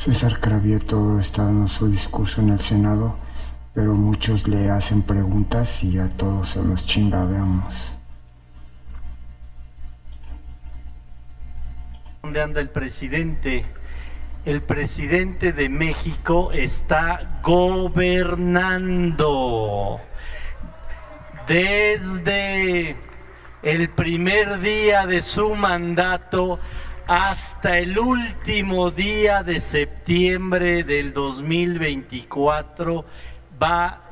César Cravieto está dando su discurso en el Senado, pero muchos le hacen preguntas y a todos se los chinga, veamos. ¿Dónde anda el presidente? El presidente de México está gobernando. Desde el primer día de su mandato hasta el último día de septiembre del 2024 va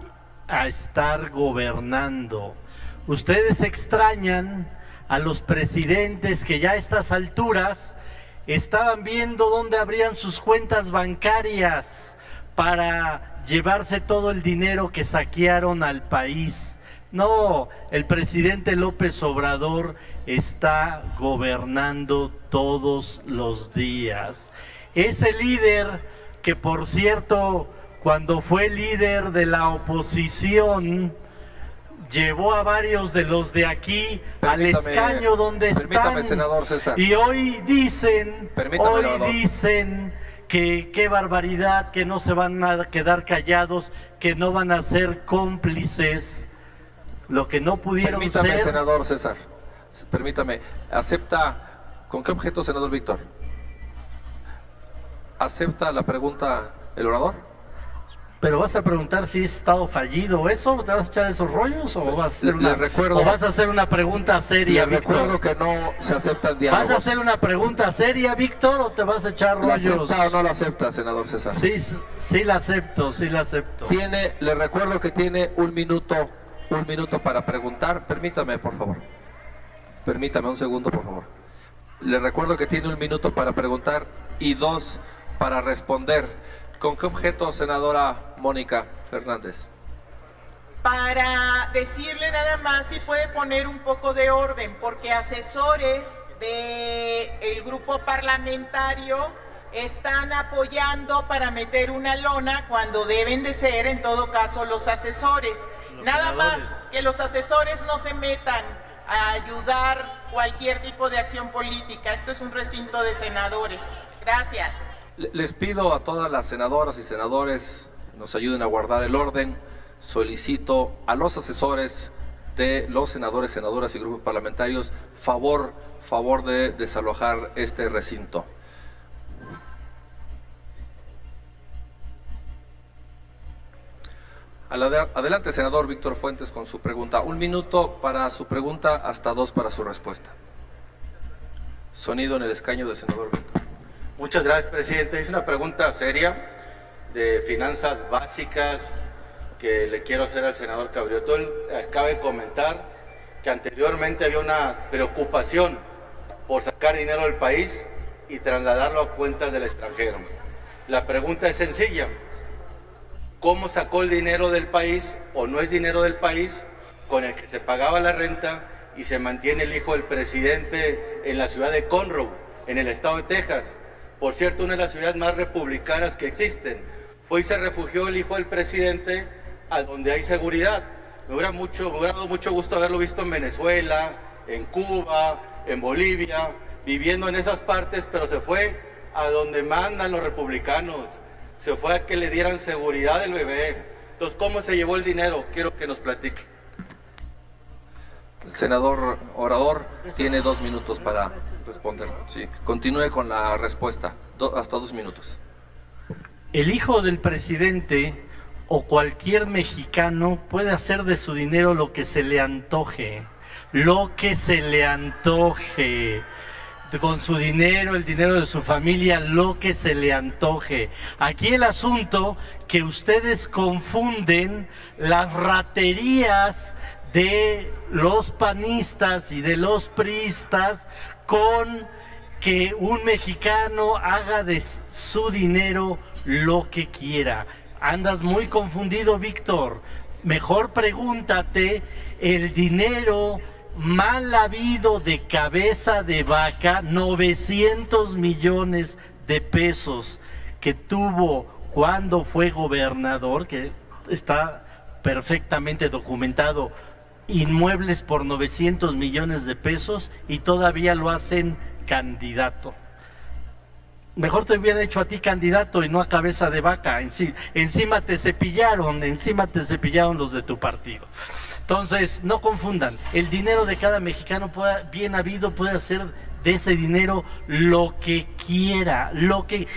a estar gobernando. Ustedes extrañan a los presidentes que ya a estas alturas estaban viendo dónde abrían sus cuentas bancarias para llevarse todo el dinero que saquearon al país. No, el presidente López Obrador está gobernando todos los días. Ese líder que, por cierto, cuando fue líder de la oposición, llevó a varios de los de aquí al escaño donde están. Senador César. Y hoy dicen que qué barbaridad, que no se van a quedar callados, que no van a ser cómplices. Lo que no pudieron ser. Permítame, senador César. Permítame. ¿Acepta? ¿Con qué objeto, senador Víctor? ¿Acepta la pregunta el orador? Pero vas a preguntar si es estado fallido eso, ¿te vas a echar esos rollos o vas a hacer una pregunta seria, Víctor? Recuerdo que no se aceptan diálogos. ¿Vas a hacer una pregunta seria, Víctor, o te vas a echar rollos? ¿La acepta o no la acepta, senador César? Sí la acepto. Le recuerdo que tiene un minuto para preguntar. Permítame, por favor. Permítame un segundo, por favor. Le recuerdo que tiene un minuto para preguntar y 2 para responder. ¿Con qué objeto, senadora Mónica Fernández? Para decirle nada más si puede poner un poco de orden, porque asesores del grupo parlamentario están apoyando para meter una lona cuando deben de ser, en todo caso, los asesores. Nada más que los asesores no se metan a ayudar cualquier tipo de acción política. Esto es un recinto de senadores. Gracias. Les pido a todas las senadoras y senadores nos ayuden a guardar el orden. Solicito a los asesores de los senadores, senadoras y grupos parlamentarios favor de desalojar este recinto. Adelante, senador Víctor Fuentes, con su pregunta. 1 minuto para su pregunta, hasta 2 para su respuesta. Sonido en el escaño del senador Víctor. Muchas gracias, presidente. Es una pregunta seria de finanzas básicas que le quiero hacer al senador Cravieto. Él acaba de comentar que anteriormente había una preocupación por sacar dinero del país y trasladarlo a cuentas del extranjero. La pregunta es sencilla. ¿Cómo sacó el dinero del país o no es dinero del país con el que se pagaba la renta y se mantiene el hijo del presidente en la ciudad de Conroe, en el estado de Texas? Por cierto, una de las ciudades más republicanas que existen. Fue y se refugió el hijo del presidente a donde hay seguridad. Me hubiera dado mucho gusto haberlo visto en Venezuela, en Cuba, en Bolivia, viviendo en esas partes, pero se fue a donde mandan los republicanos. Se fue a que le dieran seguridad al bebé. Entonces, ¿cómo se llevó el dinero? Quiero que nos platique. El senador orador tiene 2 minutos para responder. Sí. Continúe con la respuesta. Hasta 2 minutos. El hijo del presidente o cualquier mexicano puede hacer de su dinero lo que se le antoje. Lo que se le antoje. Con su dinero, el dinero de su familia, lo que se le antoje. Aquí el asunto que ustedes confunden las raterías de los panistas y de los priistas con que un mexicano haga de su dinero lo que quiera. Andas muy confundido, Víctor. Mejor pregúntate el dinero mal habido de cabeza de vaca, 900 millones de pesos que tuvo cuando fue gobernador, que está perfectamente documentado, inmuebles por 900 millones de pesos y todavía lo hacen candidato. Mejor te hubiera hecho a ti candidato y no a cabeza de vaca. Encima te cepillaron los de tu partido. Entonces, no confundan. El dinero de cada mexicano bien habido puede hacer de ese dinero lo que quiera,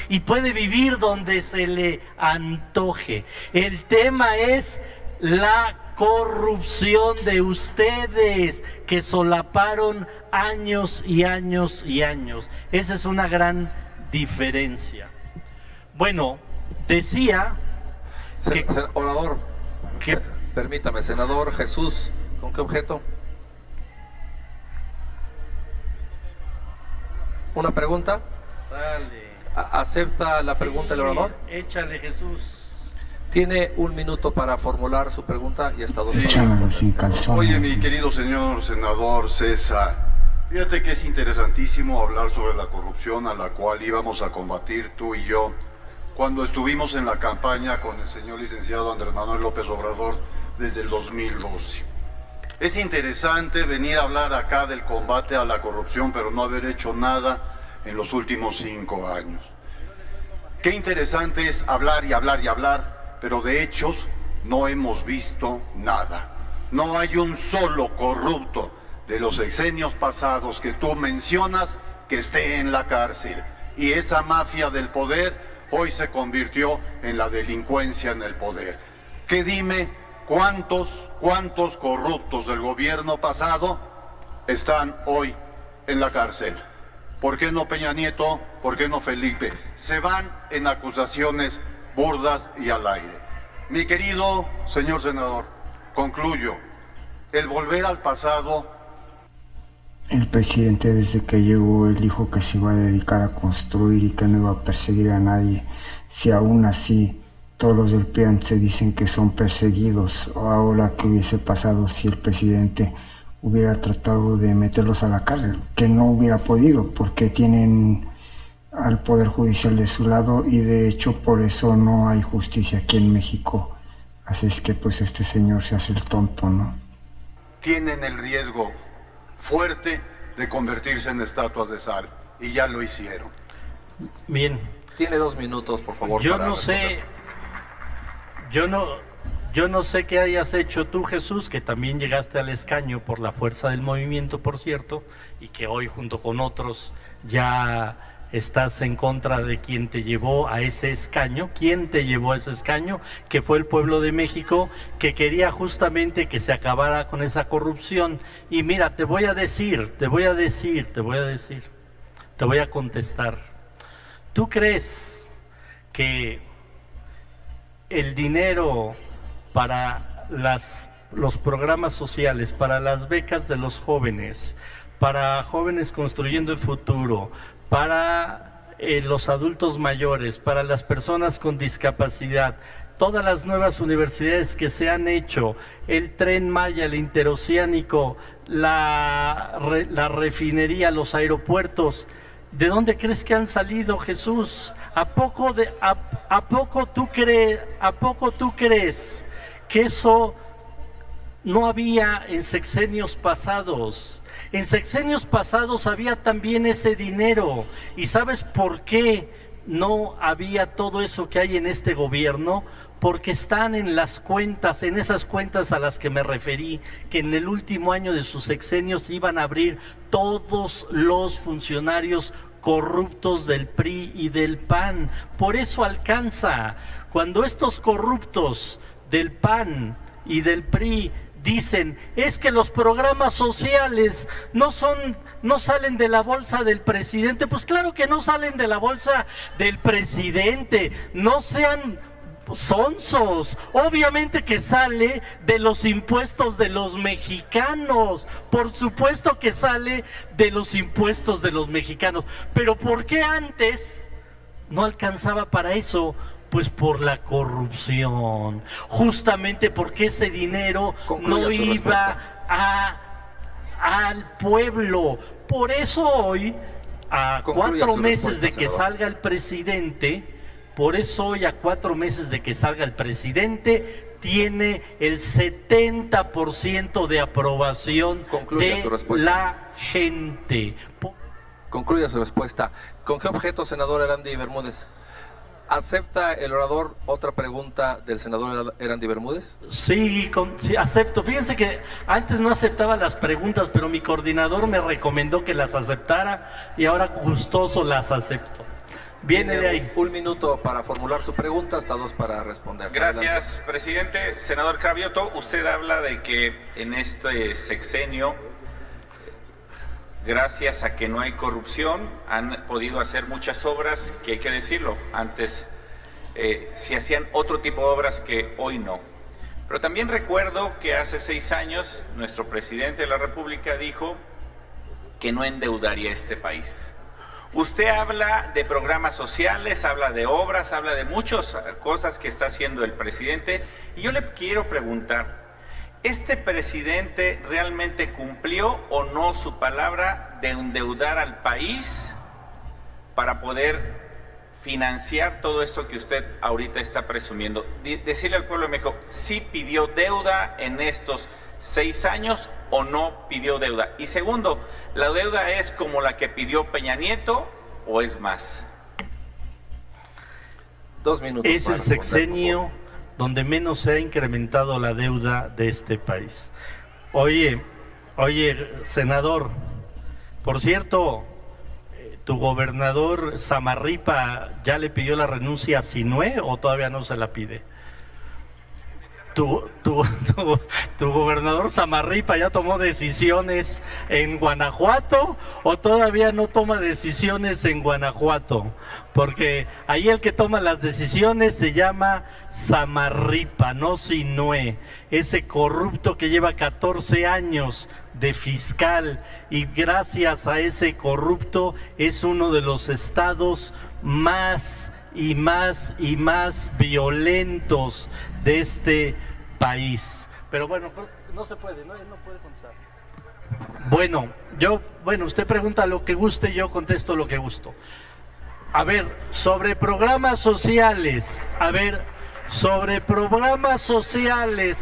y puede vivir donde se le antoje. El tema es la corrupción de ustedes, que solaparon años y años y años. Esa es una gran diferencia. Bueno, decía orador, permítame, senador Jesús, ¿con qué objeto? ¿Una pregunta? Dale. ¿Acepta la pregunta el orador? Échale, Jesús. Tiene un minuto para formular su pregunta y hasta 2 minutos. Oye, mi querido señor senador César, fíjate que es interesantísimo hablar sobre la corrupción a la cual íbamos a combatir tú y yo cuando estuvimos en la campaña con el señor licenciado Andrés Manuel López Obrador desde el 2012. Es interesante venir a hablar acá del combate a la corrupción, pero no haber hecho nada en los últimos 5 años. Qué interesante es hablar y hablar y hablar, pero de hechos no hemos visto nada. No hay un solo corrupto de los sexenios pasados que tú mencionas que esté en la cárcel. Y esa mafia del poder hoy se convirtió en la delincuencia en el poder. Que dime, ¿cuántos corruptos del gobierno pasado están hoy en la cárcel? ¿Por qué no Peña Nieto? ¿Por qué no Felipe? Se van en acusaciones burdas y al aire. Mi querido señor senador, concluyo. El volver al pasado. El presidente, desde que llegó, él dijo que se iba a dedicar a construir y que no iba a perseguir a nadie. Si aún así todos los del PRI se dicen que son perseguidos, ahora ¿qué hubiese pasado si el presidente hubiera tratado de meterlos a la cárcel? Que no hubiera podido, porque tienen al Poder Judicial de su lado, y de hecho por eso no hay justicia aquí en México. Así es que pues este señor se hace el tonto, ¿no? Tienen el riesgo fuerte de convertirse en estatuas de sal, y ya lo hicieron. Bien. Tiene 2 minutos, por favor. Yo no sé qué hayas hecho tú, Jesús, que también llegaste al escaño por la fuerza del movimiento, por cierto, y que hoy junto con otros ya estás en contra de quien te llevó a ese escaño. ¿Quién te llevó a ese escaño? Que fue el pueblo de México, que quería justamente que se acabara con esa corrupción. Y mira, te voy a contestar. ¿Tú crees que el dinero para los programas sociales, para las becas de los jóvenes, para jóvenes construyendo el futuro, para los adultos mayores, para las personas con discapacidad, todas las nuevas universidades que se han hecho, el Tren Maya, el Interoceánico, la refinería, los aeropuertos, ¿de dónde crees que han salido, Jesús? ¿A poco tú crees que eso no había en sexenios pasados? En sexenios pasados había también ese dinero. ¿Y sabes por qué no había todo eso que hay en este gobierno? Porque están en las cuentas, en esas cuentas a las que me referí, que en el último año de sus sexenios iban a abrir todos los funcionarios corruptos del PRI y del PAN. Por eso alcanza. Cuando estos corruptos del PAN y del PRI dicen, es que los programas sociales no salen de la bolsa del presidente, pues claro que no salen de la bolsa del presidente. No sean sonsos, obviamente que sale de los impuestos de los mexicanos, por supuesto que sale de los impuestos de los mexicanos. Pero ¿por qué antes no alcanzaba para eso? Pues por la corrupción, justamente porque ese dinero no iba al pueblo. Por eso hoy, a 4 meses de que salga el presidente, tiene el 70% de aprobación de la gente. Concluya su respuesta. ¿Con qué objeto, senador Erandy Bermúdez? ¿Acepta el orador otra pregunta del senador Erandy Bermúdez? Sí, sí, acepto. Fíjense que antes no aceptaba las preguntas, pero mi coordinador me recomendó que las aceptara y ahora gustoso las acepto. Viene de ahí. Un minuto para formular su pregunta, hasta 2 para responder. Gracias, Adelante. presidente. Senador Cravioto, usted habla de que en este sexenio, gracias a que no hay corrupción, han podido hacer muchas obras que, hay que decirlo, antes se hacían otro tipo de obras que hoy no. Pero también recuerdo que hace 6 años nuestro presidente de la República dijo que no endeudaría este país. Usted habla de programas sociales, habla de obras, habla de muchas cosas que está haciendo el presidente. Y yo le quiero preguntar, ¿este presidente realmente cumplió o no su palabra de endeudar al país para poder financiar todo esto que usted ahorita está presumiendo? Decirle al pueblo de México, ¿sí pidió deuda en estos 6 años o no pidió deuda? Y segundo, ¿la deuda es como la que pidió Peña Nieto o es más? 2 minutos. Es el sexenio donde menos se ha incrementado la deuda de este país. Oye, senador, por cierto, ¿tu gobernador Samarripa ya le pidió la renuncia a Sinué o todavía no se la pide? ¿Tu gobernador Samarripa ya tomó decisiones en Guanajuato o todavía no toma decisiones en Guanajuato? Porque ahí el que toma las decisiones se llama Samarripa, no Sinué, ese corrupto que lleva 14 años de fiscal y gracias a ese corrupto es uno de los estados más violentos de este país. Pero bueno, no se puede, no puede contestar. Bueno, usted pregunta lo que guste, yo contesto lo que gusto. A ver, sobre programas sociales,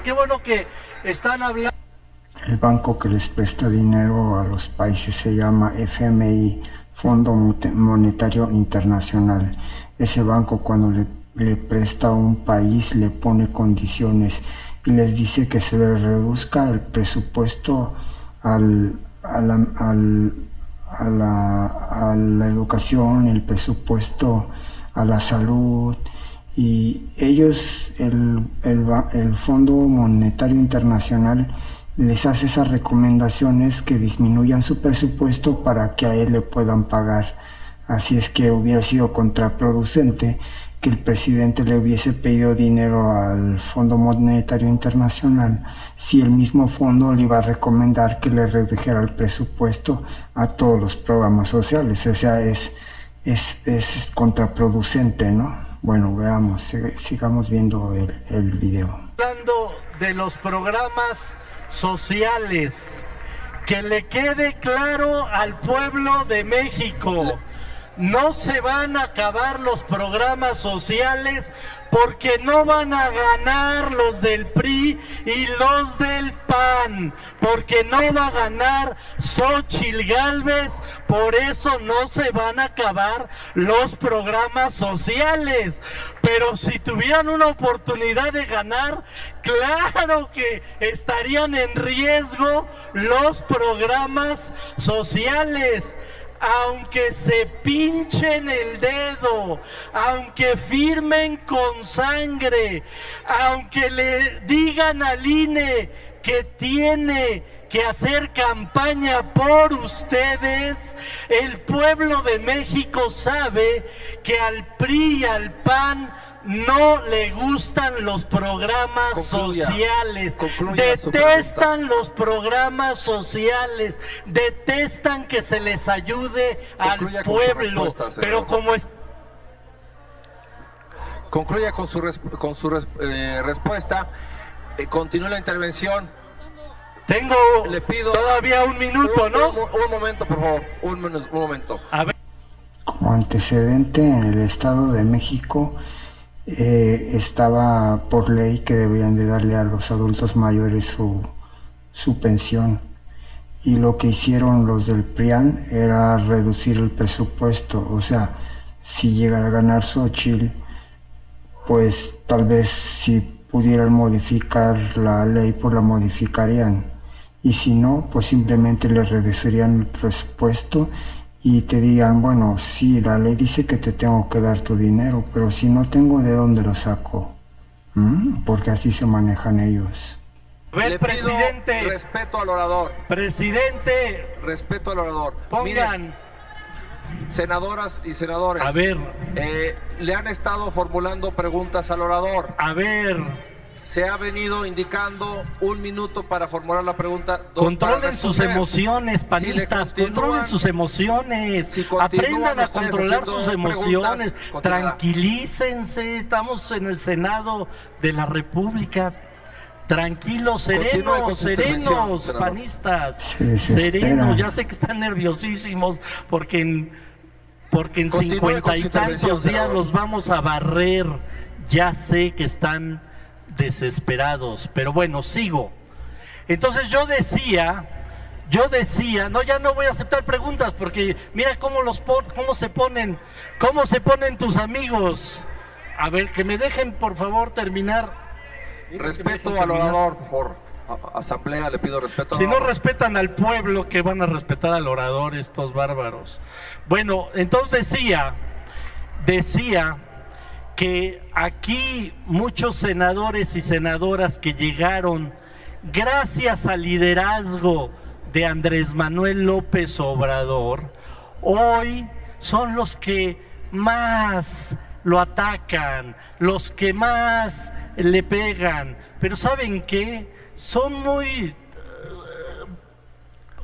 qué bueno que están hablando. El banco que les presta dinero a los países se llama FMI, Fondo Monetario Internacional. Ese banco cuando le presta a un país le pone condiciones y les dice que se le reduzca el presupuesto a la educación, el presupuesto a la salud, y ellos, el Fondo Monetario Internacional les hace esas recomendaciones que disminuyan su presupuesto para que a él le puedan pagar. Así es que hubiera sido contraproducente que el presidente le hubiese pedido dinero al Fondo Monetario Internacional si el mismo fondo le iba a recomendar que le redujera el presupuesto a todos los programas sociales. O sea, es contraproducente, ¿no? Bueno, veamos, sigamos viendo el video. Hablando de los programas sociales, que le quede claro al pueblo de México. No se van a acabar los programas sociales porque no van a ganar los del PRI y los del PAN, porque no va a ganar Xóchitl Gálvez, por eso no se van a acabar los programas sociales. Pero si tuvieran una oportunidad de ganar, claro que estarían en riesgo los programas sociales. Aunque se pinchen el dedo, aunque firmen con sangre, aunque le digan al INE que tiene que hacer campaña por ustedes, el pueblo de México sabe que al PRI y al PAN no le gustan los programas sociales, detestan los programas sociales, detestan que se les ayude al pueblo, pero como es... Concluya con su respuesta, continúe la intervención. Le pido todavía un minuto, ¿no? Un momento, por favor, un momento. A ver. Como antecedente, en el Estado de México estaba por ley que deberían de darle a los adultos mayores su pensión, y lo que hicieron los del PRIAN era reducir el presupuesto. O sea, si llegara a ganar Xóchitl, pues tal vez si pudieran modificar la ley, pues la modificarían. Y si no, pues simplemente le reducirían el presupuesto y te digan, bueno, sí, la ley dice que te tengo que dar tu dinero, pero si no tengo, ¿de dónde lo saco? Porque así se manejan ellos. A ver, Le pido presidente. respeto al orador. Presidente, Respeto al orador. pongan. Miren, senadoras y senadores. A ver. Le han estado formulando preguntas al orador. A ver, Se ha venido indicando 1 minuto para formular la pregunta. 2 para controlen sus responder. emociones, panistas, Si le controlen continúan- sus emociones, si continúan aprendan a ustedes controlar haciendo sus emociones, preguntas, continuará. tranquilícense, estamos en el Senado de la República. Tranquilos, Continúe serenos, con su intervención, serenos, senador. panistas, Se desesperan. serenos, ya sé que están nerviosísimos porque en Continúe con 50 y su intervención, tantos días senador. los vamos a barrer, ya sé que están desesperados, pero bueno, sigo. Entonces yo decía, no, ya no voy a aceptar preguntas porque mira cómo cómo se ponen tus amigos. A ver, que me dejen por favor terminar. Respeto al orador, por favor. Asamblea, le pido respeto al Si no orador. respetan al pueblo, ¿qué van a respetar al orador estos bárbaros? Bueno, entonces decía que aquí muchos senadores y senadoras que llegaron gracias al liderazgo de Andrés Manuel López Obrador, hoy son los que más lo atacan, los que más le pegan. Pero ¿saben qué? Son muy...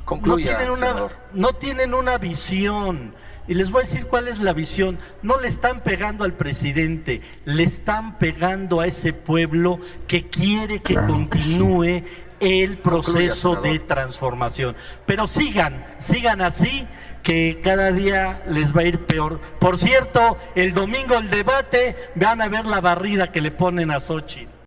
Concluya, senador. no tienen una visión. Y les voy a decir cuál es la visión. No le están pegando al presidente, le están pegando a ese pueblo que quiere que Claro que continúe el proceso senador. de transformación. Pero sigan así, que cada día les va a ir peor. Por cierto, el domingo el debate, van a ver la barrida que le ponen a Xóchitl.